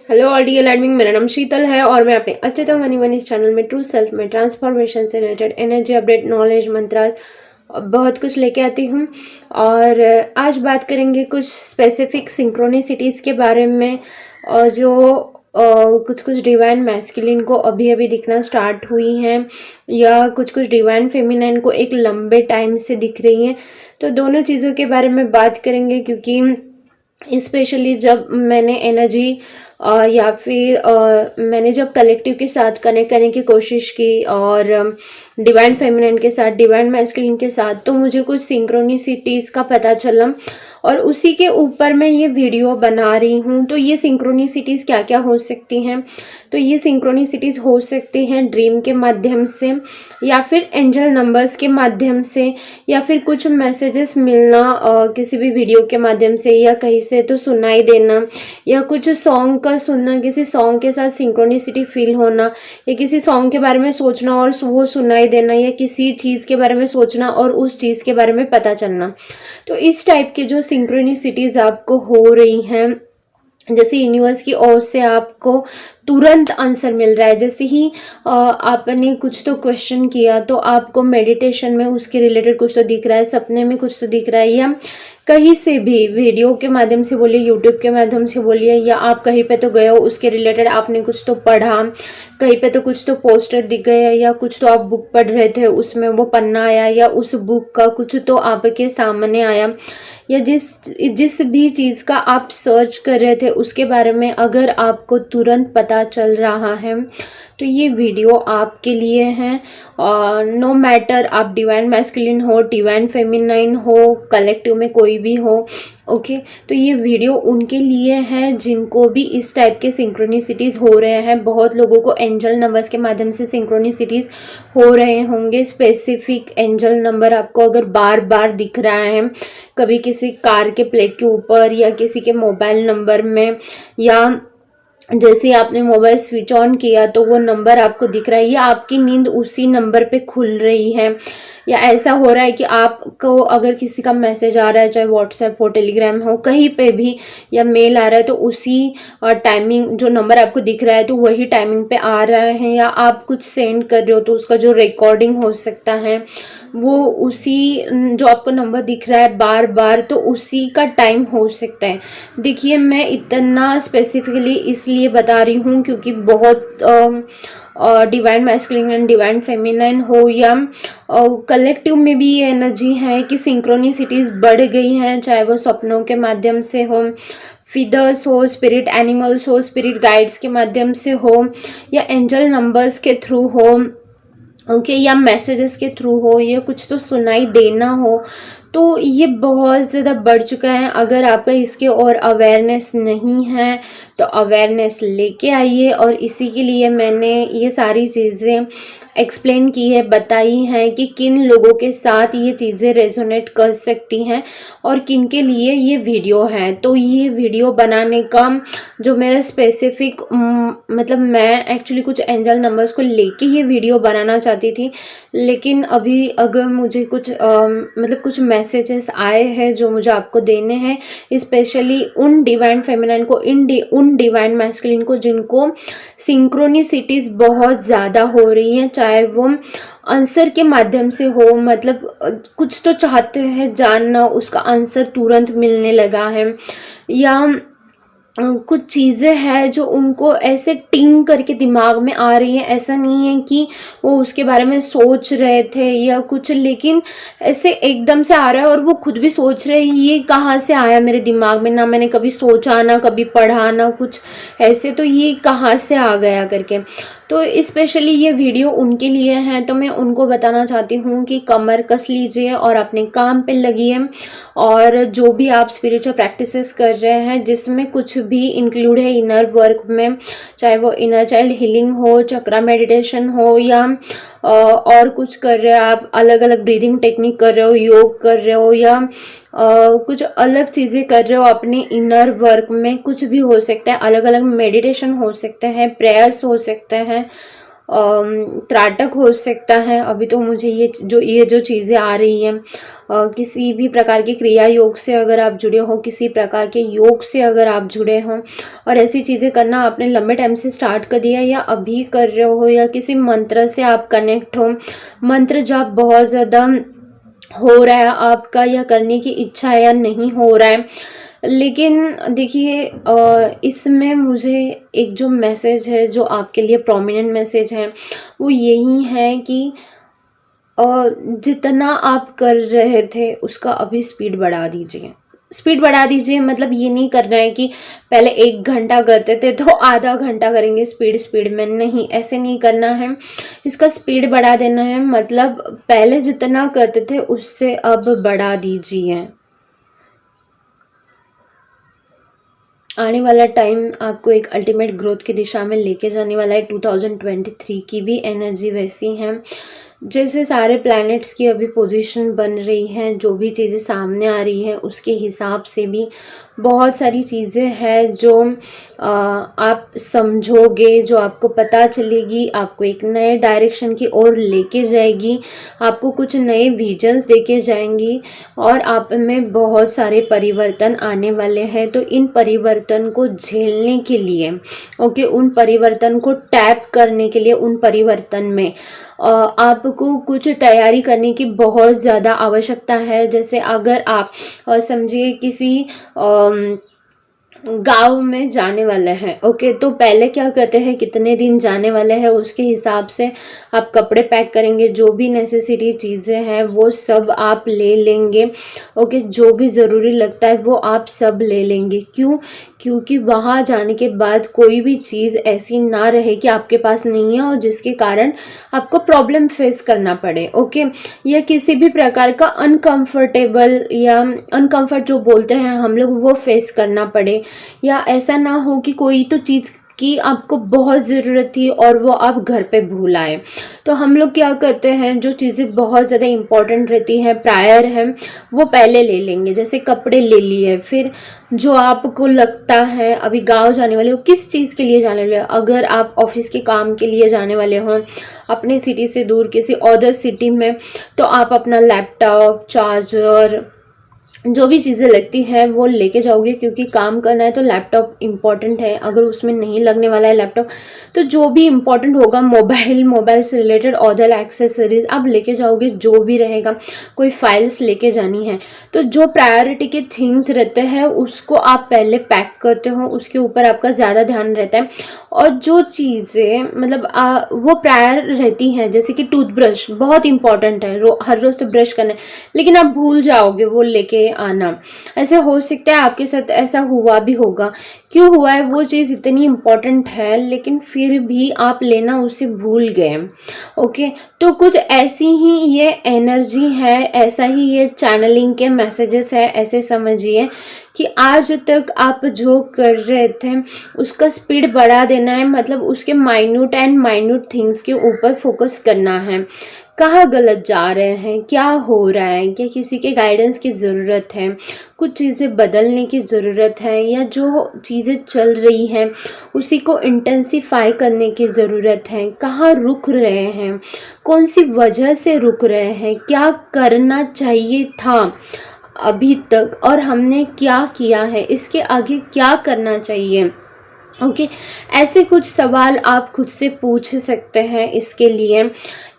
Hello audio learning, मेरा नाम शीतल है और मैं अपने अच्युतम मनी मनी चैनल में ट्रू सेल्फ में ट्रांसफॉर्मेशन से related energy update, knowledge, mantras बहुत कुछ लेके आती हूँ। और आज बात करेंगे कुछ स्पेसिफिक सिंक्रोनिसिटीज़ के बारे में जो कुछ कुछ डिवाइन मैस्कुलिन को अभी अभी दिखना स्टार्ट हुई हैं या कुछ कुछ डिवाइन फेमिनाइन को एक लंबे टाइम से दिख रही हैं। तो दोनों चीज़ों के बारे में बात करेंगे, क्योंकि स्पेशली जब मैंने एनर्जी या फिर मैंने जब कलेक्टिव के साथ कनेक्ट करने की कोशिश की और डिवाइन फेमिनिन के साथ, डिवाइन मैस्कुलिन के साथ, तो मुझे कुछ सिंक्रोनिसिटीज़ का पता चला और उसी के ऊपर मैं ये वीडियो बना रही हूँ। तो ये सिंक्रोनिसिटीज़ क्या क्या हो सकती हैं? तो ये सिंक्रोनिसिटीज़ हो सकती हैं ड्रीम के माध्यम से या फिर एंजल नंबर्स के माध्यम से या फिर कुछ मैसेजेस मिलना किसी भी वीडियो के माध्यम से या कहीं से तो सुनाई देना या कुछ सॉन्ग का सुनना, किसी सॉन्ग के साथ सिंक्रोनिसिटी फील होना या किसी सॉन्ग के बारे में सोचना और वो सुनाई देना या किसी चीज़ के बारे में सोचना और उस चीज़ के बारे में पता चलना। तो इस टाइप की जो सिंक्रोनिसिटीज़ आपको हो रही हैं, जैसे यूनिवर्स की ओर से आपको तुरंत आंसर मिल रहा है। जैसे ही आपने कुछ तो क्वेश्चन किया तो आपको मेडिटेशन में उसके रिलेटेड कुछ तो दिख रहा है, सपने में कुछ तो दिख रहा है, या कहीं से भी वीडियो के माध्यम से बोलिए, यूट्यूब के माध्यम से बोलिए, या आप कहीं पे तो गए हो उसके रिलेटेड आपने कुछ तो पढ़ा, कहीं पे तो कुछ तो पोस्टर दिख गए या कुछ तो आप बुक पढ़ रहे थे उसमें वो पन्ना आया या उस बुक का कुछ तो आपके सामने आया, या जिस भी चीज़ का आप सर्च कर रहे थे उसके बारे में अगर आपको तुरंत पता चल रहा है तो ये वीडियो आपके लिए है। नो मैटर आप डिवाइन मैस्कुलिन हो, डिवाइन फेमिनाइन हो, कलेक्टिव में कोई भी हो, ओके। तो ये वीडियो उनके लिए है जिनको भी इस टाइप के सिंक्रोनिसिटीज़ हो रहे हैं। बहुत लोगों को एंजल नंबर्स के माध्यम से सिंक्रोनिसिटीज़ हो रहे होंगे। स्पेसिफिक एंजल नंबर आपको अगर बार बार दिख रहा है, कभी किसी कार के प्लेट के ऊपर या किसी के मोबाइल नंबर में, या जैसे आपने मोबाइल स्विच ऑन किया तो वो नंबर आपको दिख रहा है, या आपकी नींद उसी नंबर पे खुल रही है, या ऐसा हो रहा है कि आपको अगर किसी का मैसेज आ रहा है, चाहे व्हाट्सएप हो, टेलीग्राम हो, कहीं पे भी, या मेल आ रहा है, तो उसी टाइमिंग जो नंबर आपको दिख रहा है तो वही टाइमिंग पे आ रहा है, या आप कुछ सेंड कर रहे हो तो उसका जो रिकॉर्डिंग हो सकता है वो उसी जो आपको नंबर दिख रहा है बार बार तो उसी का टाइम हो सकता है। देखिए, मैं इतना स्पेसिफिकली इसलिए बता रही हूँ क्योंकि बहुत divine masculine and divine feminine हो या कलेक्टिव में भी ये एनर्जी है कि सिंक्रोनिसिटीज़ बढ़ गई हैं, चाहे वो सपनों के माध्यम से हो, फिदर्स हो, स्पिरिट एनिमल्स हो, स्पिरिट गाइड्स के माध्यम से हो, या एंजल नंबर्स के थ्रू हो, ओके, या मैसेजेस के थ्रू हो, या कुछ तो सुनाई देना हो। तो ये बहुत ज़्यादा बढ़ चुका है। अगर आपका इसके और अवेयरनेस नहीं है तो अवेयरनेस लेके आइए, और इसी के लिए मैंने ये सारी चीज़ें एक्सप्लेन की है, बताई हैं कि किन लोगों के साथ ये चीज़ें रेजोनेट कर सकती हैं और किन के लिए ये वीडियो है। तो ये वीडियो बनाने का जो मेरा स्पेसिफिक मतलब मैं एक्चुअली कुछ एंजल नंबर्स को लेके ये वीडियो बनाना चाहती थी, लेकिन अभी अगर मुझे कुछ मतलब कुछ मैसेजेस आए हैं जो मुझे आपको देने हैं, स्पेशली उन डिवाइन फेमिनाइन को, उन डिवाइन मैस्कुलिन को जिनको सिंक्रोनिसिटीज़ बहुत ज़्यादा हो रही हैं, चाहे वो आंसर के माध्यम से हो, मतलब कुछ तो चाहते हैं जानना, उसका आंसर तुरंत मिलने लगा है, या कुछ चीज़ें हैं जो उनको ऐसे टिंग करके दिमाग में आ रही हैं। ऐसा नहीं है कि वो उसके बारे में सोच रहे थे या कुछ, लेकिन ऐसे एकदम से आ रहा है और वो खुद भी सोच रहे हैं ये कहाँ से आया मेरे दिमाग में, ना मैंने कभी सोचा, ना कभी पढ़ा, ना कुछ ऐसे, तो ये कहाँ से आ गया करके। तो स्पेशली ये वीडियो उनके लिए है। तो मैं उनको बताना चाहती हूँ कि कमर कस लीजिए और अपने काम पे लगिए, और जो भी आप स्पिरिचुअल प्रैक्टिसेस कर रहे हैं जिसमें कुछ भी इंक्लूड है इनर वर्क में, चाहे वो इनर चाइल्ड हीलिंग हो, चक्रा मेडिटेशन हो, या और कुछ कर रहे हो आप, अलग अलग ब्रीदिंग टेक्निक कर रहे हो, योग कर रहे हो, या कुछ अलग चीज़ें कर रहे हो अपने इनर वर्क में, कुछ भी हो सकता है, अलग अलग मेडिटेशन हो सकते हैं, प्रेयर्स हो सकते हैं, त्राटक हो सकता है। अभी तो मुझे ये जो चीज़ें आ रही हैं, किसी भी प्रकार के क्रिया योग से अगर आप जुड़े हो, किसी प्रकार के योग से अगर आप जुड़े हो और ऐसी चीज़ें करना आपने लंबे टाइम से स्टार्ट कर दिया या अभी कर रहे हो, या किसी मंत्र से आप कनेक्ट हो, मंत्र जाप बहुत ज़्यादा हो रहा है आपका, या करने की इच्छा है या नहीं हो रहा है, लेकिन देखिए इसमें मुझे एक जो मैसेज है, जो आपके लिए प्रोमिनेंट मैसेज है, वो यही है कि जितना आप कर रहे थे उसका अभी स्पीड बढ़ा दीजिए। स्पीड बढ़ा दीजिए मतलब ये नहीं करना है कि पहले 1 घंटा करते थे तो आधा घंटा करेंगे स्पीड में, नहीं, ऐसे नहीं करना है। इसका स्पीड बढ़ा देना है, मतलब पहले जितना करते थे उससे अब बढ़ा दीजिए। आने वाला टाइम आपको एक अल्टीमेट ग्रोथ की दिशा में लेके जाने वाला है। 2023 की भी एनर्जी वैसी है जैसे सारे प्लैनेट्स की अभी पोजीशन बन रही हैं, जो भी चीज़ें सामने आ रही हैं उसके हिसाब से भी बहुत सारी चीज़ें हैं जो आप समझोगे, जो आपको पता चलेगी, आपको एक नए डायरेक्शन की ओर लेके जाएगी, आपको कुछ नए विजन्स देके जाएंगी और आप में बहुत सारे परिवर्तन आने वाले हैं। तो इन परिवर्तन को झेलने के लिए, ओके, उन परिवर्तन को टैप करने के लिए, उन परिवर्तन में आपको कुछ तैयारी करने की बहुत ज़्यादा आवश्यकता है। जैसे अगर आप समझिए किसी गांव में जाने वाले हैं, ओके, तो पहले क्या कहते हैं, कितने दिन जाने वाले हैं उसके हिसाब से आप कपड़े पैक करेंगे, जो भी नेसेसरी चीज़ें हैं वो सब आप ले लेंगे, ओके, जो भी ज़रूरी लगता है वो आप सब ले लेंगे। क्यों? क्योंकि वहाँ जाने के बाद कोई भी चीज़ ऐसी ना रहे कि आपके पास नहीं है और जिसके कारण आपको प्रॉब्लम फेस करना पड़े, ओके, या किसी भी प्रकार का अनकंफर्टेबल या अनकंफर्ट जो बोलते हैं हम लोग, वो फेस करना पड़े, या ऐसा ना हो कि कोई तो चीज़ की आपको बहुत ज़रूरत थी और वो आप घर पे भूल आए। तो हम लोग क्या करते हैं, जो चीज़ें बहुत ज़्यादा इम्पोर्टेंट रहती हैं, प्रायर है, वो पहले ले लेंगे। जैसे कपड़े ले लिए, फिर जो आपको लगता है अभी गांव जाने वाले हो, किस चीज़ के लिए जाने वाले हो, अगर आप ऑफिस के काम के लिए जाने वाले हो अपने सिटी से दूर किसी अदर सिटी में, तो आप अपना लैपटॉप, चार्जर, जो भी चीज़ें लगती हैं वो लेके जाओगे, क्योंकि काम करना है तो लैपटॉप इम्पॉर्टेंट है। अगर उसमें नहीं लगने वाला है लैपटॉप, तो जो भी इम्पॉर्टेंट होगा, मोबाइल से रिलेटेड अदर एक्सेसरीज आप लेके जाओगे, जो भी रहेगा, कोई फाइल्स लेके जानी है, तो जो प्रायोरिटी के थिंग्स रहते हैं उसको आप पहले पैक करते हो, उसके ऊपर आपका ज़्यादा ध्यान रहता है। और जो चीज़ें मतलब वो प्रायर रहती हैं, जैसे कि टूथब्रश बहुत इंपॉर्टेंट है, हर रोज़ तो ब्रश करना है, लेकिन आप भूल जाओगे वो लेके आना। ऐसे हो सकता है आपके साथ ऐसा हुआ भी होगा। क्यों हुआ है? वो चीज़ इतनी इम्पोर्टेंट है लेकिन फिर भी आप लेना उसे भूल गए, ओके। तो कुछ ऐसी ही ये एनर्जी है, ऐसा ही ये चैनलिंग के मैसेजेस है, ऐसे समझिए कि आज तक आप जो कर रहे थे उसका स्पीड बढ़ा देना है, मतलब उसके माइन्यूट थिंग्स के ऊपर फोकस करना है। कहाँ गलत जा रहे हैं, क्या हो रहा है, क्या किसी के गाइडेंस की ज़रूरत है, कुछ चीज़ें बदलने की ज़रूरत है, या जो चीज़ें चल रही हैं उसी को इंटेंसिफाई करने की ज़रूरत है, कहाँ रुक रहे हैं, कौन सी वजह से रुक रहे हैं, क्या करना चाहिए था अभी तक और हमने क्या किया है, इसके आगे क्या करना चाहिए, ओके। ऐसे कुछ सवाल आप खुद से पूछ सकते हैं इसके लिए।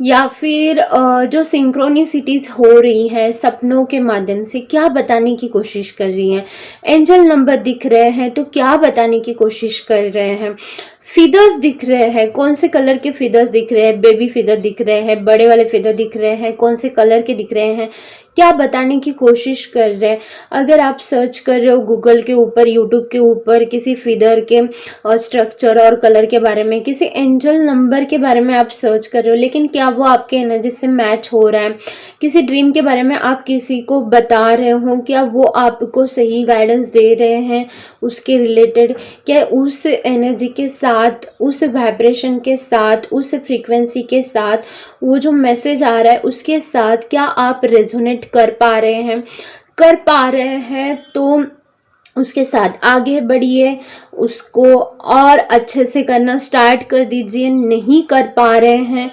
या फिर जो सिंक्रोनिसिटीज़ हो रही हैं सपनों के माध्यम से, क्या बताने की कोशिश कर रही हैं, एंजल नंबर दिख रहे हैं तो क्या बताने की कोशिश कर रहे हैं, फिदर्स दिख रहे हैं, कौन से कलर के फिदर्स दिख रहे हैं, बेबी फिदर दिख रहे हैं, बड़े वाले फिदर दिख रहे हैं, कौन से कलर के दिख रहे हैं, क्या बताने की कोशिश कर रहे हैं। अगर आप सर्च कर रहे हो गूगल के ऊपर, यूट्यूब के ऊपर किसी फिदर के स्ट्रक्चर और कलर के बारे में, किसी एंजल नंबर के बारे में आप सर्च कर रहे हो, लेकिन क्या वो आपके एनर्जी से मैच हो रहा है, किसी ड्रीम के बारे में आप किसी को बता रहे हो, क्या वो आपको सही गाइडेंस दे रहे हैं उसके रिलेटेड, क्या उस एनर्जी के साथ, उस वाइब्रेशन के साथ, उस फ्रीक्वेंसी के साथ, वो जो मैसेज आ रहा है उसके साथ क्या आप रेजोनेट कर पा रहे हैं। तो उसके साथ आगे बढ़िए, उसको और अच्छे से करना स्टार्ट कर दीजिए। नहीं कर पा रहे हैं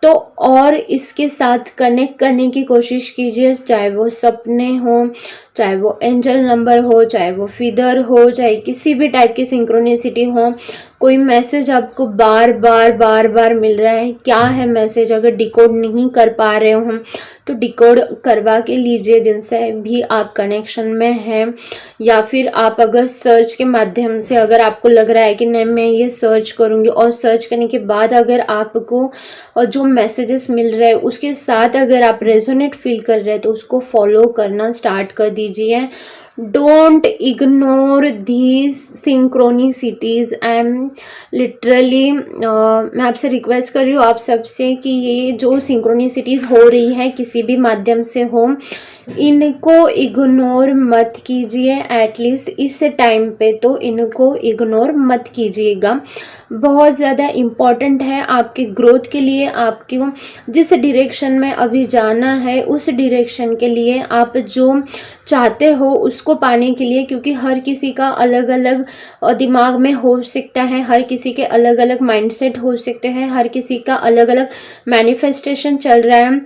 तो और इसके साथ कनेक्ट करने की कोशिश कीजिए, चाहे वो सपने हो, चाहे वो एंजल नंबर हो, चाहे वो फिदर हो, चाहे किसी भी टाइप की सिंक्रोनिसिटी हो। कोई मैसेज आपको बार बार बार बार मिल रहा है, क्या है मैसेज? अगर डिकोड नहीं कर पा रहे हो हम तो डिकोड करवा के लीजिए, जिनसे भी आप कनेक्शन में हैं। या फिर आप अगर सर्च के माध्यम से, अगर आपको लग रहा है कि नहीं मैं ये सर्च करूँगी, और सर्च करने के बाद अगर आपको जो मैसेजेस मिल रहे हैं उसके साथ अगर आप रेजोनेट फील कर रहे हैं तो उसको फॉलो करना स्टार्ट कर दीजिए। Don't ignore these synchronicities. I am literally मैं आपसे रिक्वेस्ट कर रही हूँ आप सबसे कि ये जो सिंक्रोनिसिटीज हो रही है किसी भी माध्यम से हो, इनको इग्नोर मत कीजिए। एटलीस्ट इस टाइम पे तो इनको इग्नोर मत कीजिएगा। बहुत ज़्यादा इम्पॉर्टेंट है आपके ग्रोथ के लिए। आपको जिस डायरेक्शन में अभी जाना है उस डायरेक्शन के लिए, आप जो चाहते हो उसको पाने के लिए, क्योंकि हर किसी का अलग अलग दिमाग में हो सकता है, हर किसी के अलग अलग माइंडसेट हो सकते हैं, हर किसी का अलग अलग मैनिफेस्टेशन चल रहा है,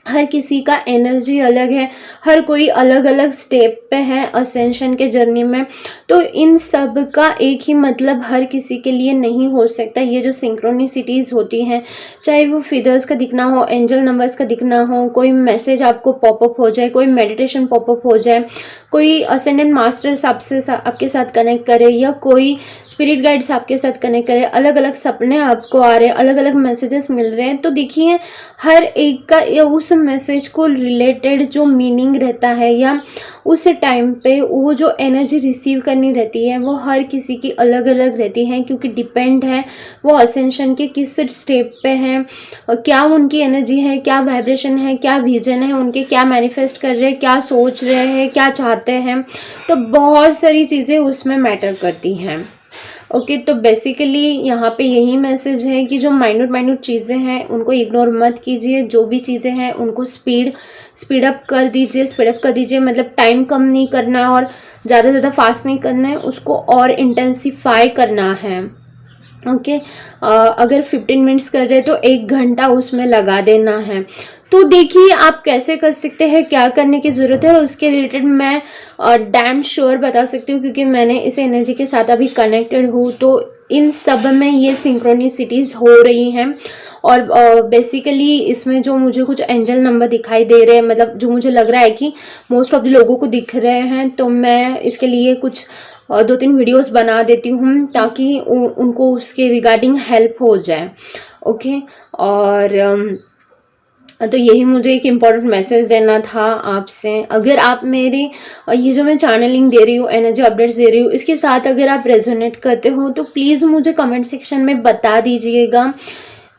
हर किसी का एनर्जी अलग है, हर कोई अलग अलग स्टेप पे है असेंशन के जर्नी में। तो इन सब का एक ही मतलब हर किसी के लिए नहीं हो सकता। ये जो सिंक्रोनिसिटीज़ होती हैं, चाहे वो फिदर्स का दिखना हो, एंजल नंबर्स का दिखना हो, कोई मैसेज आपको पॉपअप हो जाए, कोई मेडिटेशन पॉपअप हो जाए, कोई असेंडेंट मास्टर्स आपके साथ कनेक्ट करे, या कोई स्पिरिट गाइड्स आपके साथ कनेक्ट करे, अलग अलग सपने आपको आ रहे हैं, अलग अलग मैसेजेस मिल रहे हैं, तो देखिए हर एक का उस मैसेज को रिलेटेड जो मीनिंग रहता है, या उस टाइम पे वो जो एनर्जी रिसीव करनी रहती है वो हर किसी की अलग अलग रहती है, क्योंकि डिपेंड है वो असेंशन के किस स्टेप पे हैं, क्या उनकी एनर्जी है, क्या वाइब्रेशन है, क्या विजन है उनके, क्या मैनिफेस्ट कर रहे हैं, क्या सोच रहे हैं, क्या चाहते हैं। तो बहुत सारी चीज़ें उसमें मैटर करती हैं। ओके, तो बेसिकली यहाँ पे यही मैसेज है कि जो माइन्यूट चीज़ें हैं उनको इग्नोर मत कीजिए। जो भी चीज़ें हैं उनको स्पीड अप कर दीजिए। मतलब टाइम कम नहीं करना है और ज़्यादा फास्ट नहीं करना है, उसको और इंटेंसिफाई करना है। ओके, अगर 15 मिनट्स कर रहे हैं तो 1 घंटा उसमें लगा देना है। तो देखिए आप कैसे कर सकते हैं, क्या करने की ज़रूरत है, और उसके रिलेटेड मैं डैम श्योर बता सकती हूँ, क्योंकि मैंने इस एनर्जी के साथ अभी कनेक्टेड हूँ। तो इन सब में ये सिंक्रोनिसिटीज़ हो रही हैं, और बेसिकली इसमें जो मुझे कुछ एंजल नंबर दिखाई दे रहे हैं, मतलब जो मुझे लग रहा है कि मोस्ट ऑफ द लोगों को दिख रहे हैं, तो मैं इसके लिए कुछ 2-3 वीडियोस बना देती हूँ ताकि उनको उसके रिगार्डिंग हेल्प हो जाए। ओके, और तो यही मुझे एक इम्पॉर्टेंट मैसेज देना था आपसे। अगर आप मेरे ये जो मैं चैनलिंग दे रही हूँ, एनर्जी अपडेट्स दे रही हूँ, इसके साथ अगर आप रेजोनेट करते हो तो प्लीज़ मुझे कमेंट सेक्शन में बता दीजिएगा।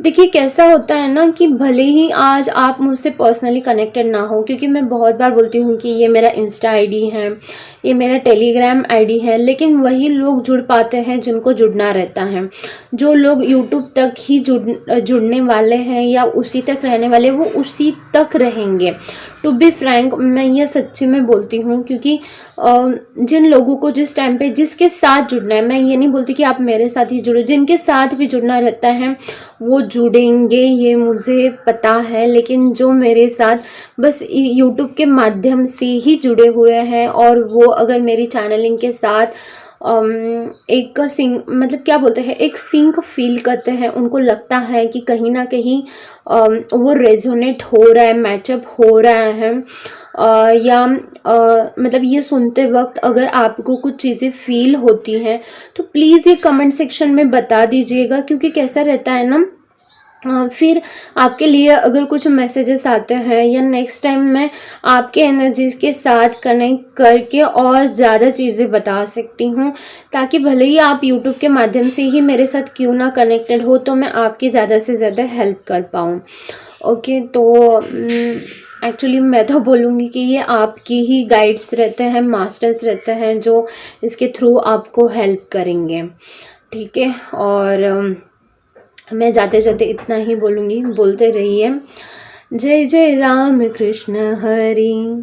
देखिए कैसा होता है ना कि भले ही आज आप मुझसे पर्सनली कनेक्टेड ना हो, क्योंकि मैं बहुत बार बोलती हूँ कि ये मेरा इंस्टा आईडी है, ये मेरा टेलीग्राम आईडी है, लेकिन वही लोग जुड़ पाते हैं जिनको जुड़ना रहता है। जो लोग यूट्यूब तक ही जुड़ने वाले हैं या उसी तक रहने वाले, वो उसी तक रहेंगे। टू बी फ्रैंक, मैं ये सच्ची में बोलती हूँ, क्योंकि जिन लोगों को जिस टाइम पे जिसके साथ जुड़ना है, मैं ये नहीं बोलती कि आप मेरे साथ ही जुड़ो, जिनके साथ भी जुड़ना रहता है वो जुड़ेंगे, ये मुझे पता है। लेकिन जो मेरे साथ बस यूट्यूब के माध्यम से ही जुड़े हुए हैं, और वो अगर मेरी चैनलिंग के साथ एक सिंक, मतलब क्या बोलते हैं, एक सिंक फील करते हैं, उनको लगता है कि कहीं ना कहीं वो रेजोनेट हो रहा है, मैचअप हो रहा है, या मतलब ये सुनते वक्त अगर आपको कुछ चीज़ें फील होती हैं तो प्लीज़ ये कमेंट सेक्शन में बता दीजिएगा। क्योंकि कैसा रहता है ना, फिर आपके लिए अगर कुछ मैसेजेस आते हैं, या नेक्स्ट टाइम मैं आपके एनर्जीज के साथ कनेक्ट करके और ज़्यादा चीज़ें बता सकती हूँ, ताकि भले ही आप यूट्यूब के माध्यम से ही मेरे साथ क्यों ना कनेक्टेड हो, तो मैं आपकी ज़्यादा से ज़्यादा हेल्प कर पाऊँ। ओके, तो एक्चुअली मैं तो बोलूँगी कि ये आपकी ही गाइड्स रहते हैं, मास्टर्स रहते हैं, जो इसके थ्रू आपको हेल्प करेंगे। ठीक है, और मैं जाते जाते इतना ही बोलूँगी, बोलते रहिए। जय जय राम कृष्ण हरि।